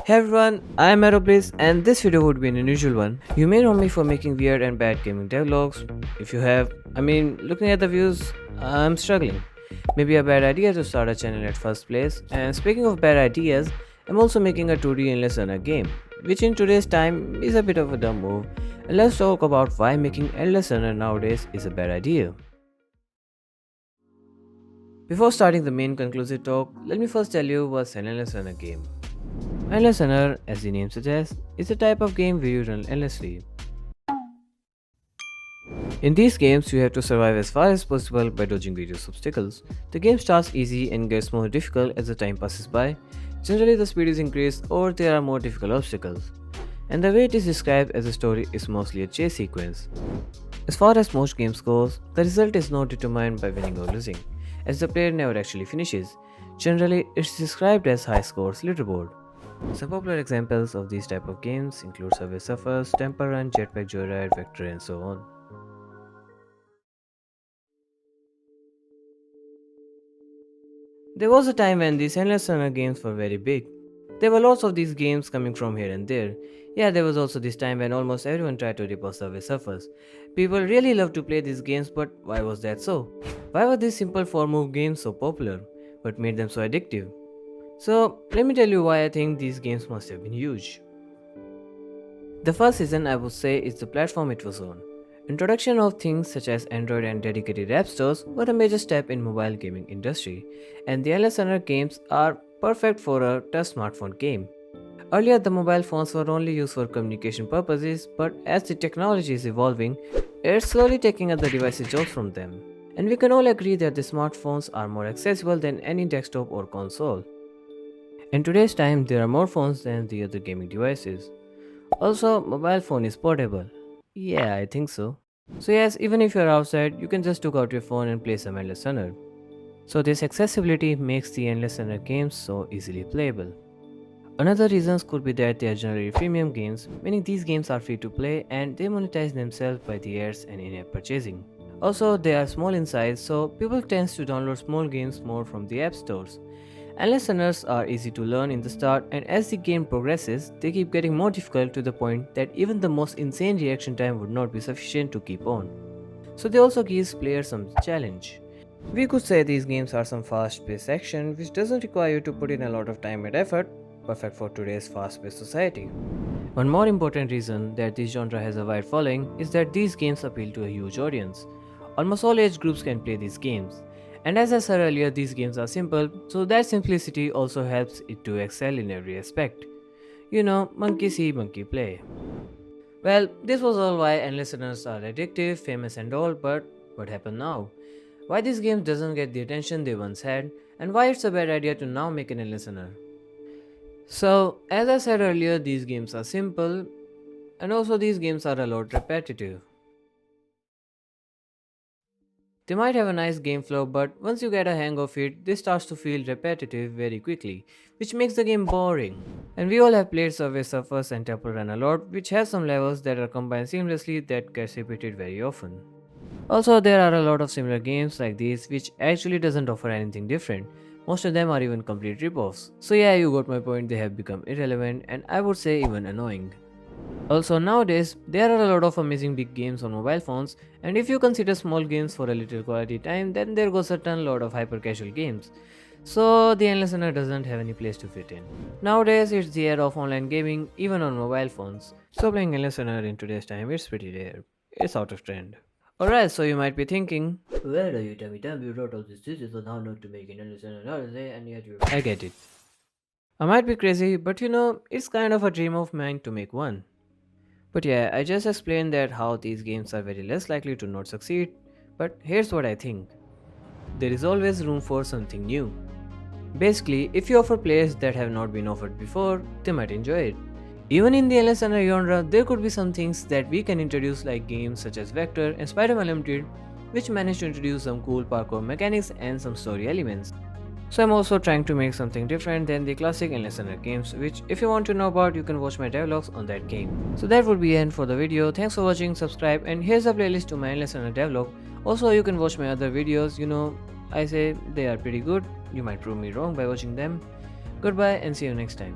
Hey everyone, I am Aerobliss and this video would be an unusual one. You may know me for making weird and bad gaming devlogs. If you have, looking at the views, I'm struggling. Maybe a bad idea to start a channel at first place. And speaking of bad ideas, I'm also making a 2D endless runner game, which in today's time is a bit of a dumb move. And let's talk about why making endless runner nowadays is a bad idea. Before starting the main conclusive talk, let me first tell you what's an endless runner game. Endless runner, as the name suggests, is a type of game where you run endlessly. In these games, you have to survive as far as possible by dodging various obstacles. The game starts easy and gets more difficult as the time passes by. Generally, the speed is increased or there are more difficult obstacles. And the way it is described as a story is mostly a chase sequence. As far as most games goes, the result is not determined by winning or losing, as the player never actually finishes. Generally, it's described as high scores leaderboard. Some popular examples of these type of games include Subway Surfers, Temple Run, Jetpack Joyride, Vector, and so on. There was a time when these endless runner games were very big. There were lots of these games coming from here and there. Yeah, there was also this time when almost everyone tried to rip off Subway Surfers. People really loved to play these games, but why was that so? Why were these simple 4 move games so popular? What made them so addictive? So, let me tell you why I think these games must have been huge. The first reason I would say is the platform it was on. Introduction of things such as Android and dedicated app stores were a major step in mobile gaming industry, and the endless runner games are perfect for a touch smartphone game. Earlier, the mobile phones were only used for communication purposes, but as the technology is evolving, it's slowly taking other devices' jobs from them. And we can all agree that the smartphones are more accessible than any desktop or console. In today's time, there are more phones than the other gaming devices. Also, mobile phone is portable. Yeah, I think so. So yes, even if you're outside, you can just took out your phone and play some Endless Runner. So this accessibility makes the Endless Runner games so easily playable. Another reasons could be that they are generally freemium games, meaning these games are free to play and they monetize themselves by the ads and in-app purchasing. Also, they are small in size, so people tend to download small games more from the app stores. And listeners are easy to learn in the start, and as the game progresses, they keep getting more difficult to the point that even the most insane reaction time would not be sufficient to keep on. So they also gives players some challenge. We could say these games are some fast-paced action which doesn't require you to put in a lot of time and effort, perfect for today's fast-paced society. One more important reason that this genre has a wide following is that these games appeal to a huge audience. Almost all age groups can play these games. And as I said earlier, these games are simple, so that simplicity also helps it to excel in every aspect. You know, monkey see, monkey play. Well, this was all why endless runners are addictive, famous and all, but what happened now? Why these games doesn't get the attention they once had, and why it's a bad idea to now make an endless runner? So, as I said earlier, these games are simple, and also these games are a lot repetitive. They might have a nice game flow, but once you get a hang of it, this starts to feel repetitive very quickly, which makes the game boring. And we all have played Subway Surfers and Temple Run a lot, which has some levels that are combined seamlessly that gets repeated very often. Also, there are a lot of similar games like these which actually doesn't offer anything different. Most of them are even complete ripoffs. So yeah, you got my point, they have become irrelevant and I would say even annoying. Also, nowadays, there are a lot of amazing big games on mobile phones, and if you consider small games for a little quality time, then there goes a ton lot of hyper casual games. So, the endless runner doesn't have any place to fit in. Nowadays, it's the era of online gaming, even on mobile phones. So, playing endless runner in today's time, it's pretty rare. It's out of trend. Alright, so you might be thinking, where are you, Tommy? You wrote all these thesis on how not to make an endless runner nowadays, and yet you. I get it. I might be crazy, but you know, it's kind of a dream of mine to make one. But yeah, I just explained that how these games are very less likely to not succeed. But here's what I think. There is always room for something new. Basically, if you offer players that have not been offered before, they might enjoy it. Even in the LS and genre, there could be some things that we can introduce like games such as Vector and Spider-Man Limited, which managed to introduce some cool parkour mechanics and some story elements. So I'm also trying to make something different than the classic endless runner games, which if you want to know about, you can watch my devlogs on that game. So that would be end for the video. Thanks for watching, subscribe, and here's a playlist to my endless runner devlog. Also, you can watch my other videos, I say they are pretty good. You might prove me wrong by watching them. Goodbye and see you next time.